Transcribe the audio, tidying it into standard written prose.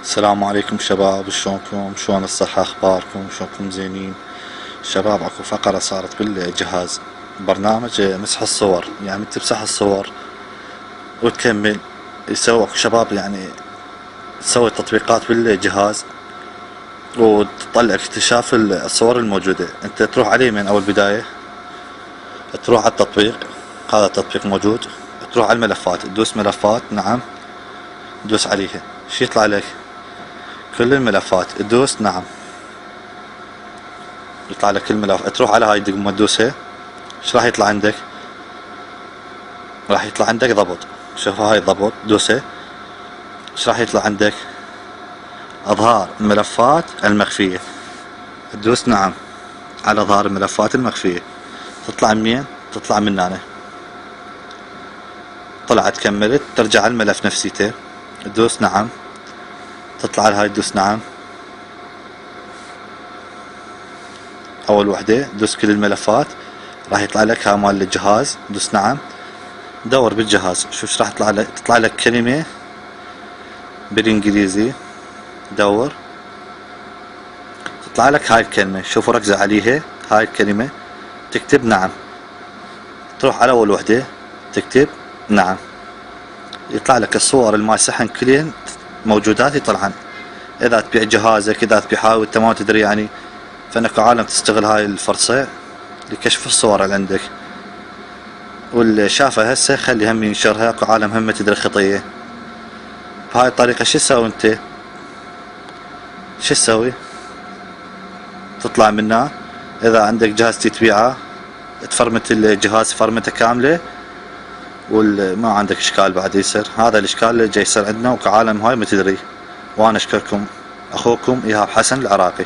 السلام عليكم شباب، شلونكم؟ شلون الصحة؟ اخباركم؟ شلونكم؟ زينين؟ شباب، اكو فقرة صارت بالجهاز، برنامج مسح الصور، يعني تمسح الصور وتكمل. يسوي اكو شباب يعني تسوي تطبيقات بالجهاز وتطلع اكتشاف الصور الموجودة. انت تروح عليه من اول بداية، تروح على التطبيق، هذا التطبيق موجود، تروح على الملفات، تدوس ملفات، نعم، تدوس عليها، شي يطلع لك؟ كل الملفات، تدوس نعم، يطلع لك الملف. تروح على هاي الدقمة تدوسها، ايش راح يطلع عندك؟ راح يطلع عندك ضبط. شوف هاي الضبط، دوسه، ايش راح يطلع عندك؟ اظهار الملفات المخفية. تدوس نعم على اظهار الملفات المخفية، تطلع منين؟ تطلع من هنا. طلعت كملت، ترجع على الملف نفسيته، تدوس نعم، تطلع على هاي تدوس نعم، اول وحدة دوس كل الملفات، راح يطلع لك ها مال الجهاز، دوس نعم، دور بالجهاز، شوف ايش راح يطلع لك. تطلع لك كلمة بالانجليزي، دور، تطلع لك هاي الكلمة، شوفوا ركزوا عليها، هاي الكلمة تكتب نعم، تروح على اول وحدة تكتب نعم، يطلع لك الصور الماسحن كلين موجودات يطلعن. اذا تبيع جهازك، اذا تبيع هاي وانت ما تدري، يعني فانك عالم تستغل هاي الفرصة لكشف الصور اللي عندك، واللي شافها هسه خلي هم ينشرها، اكو عالم هم تدري خطية. بهاي الطريقة شو تسوي انت؟ شو تسوي؟ تطلع منها، اذا عندك جهاز تبيعه تفرمت الجهاز فرمته كاملة، وما عندك اشكال بعد يصير. هذا الاشكال اللي جاي يصير عندنا وكعالم هاي ما تدري. وانا اشكركم، اخوكم ايهاب حسن العراقي.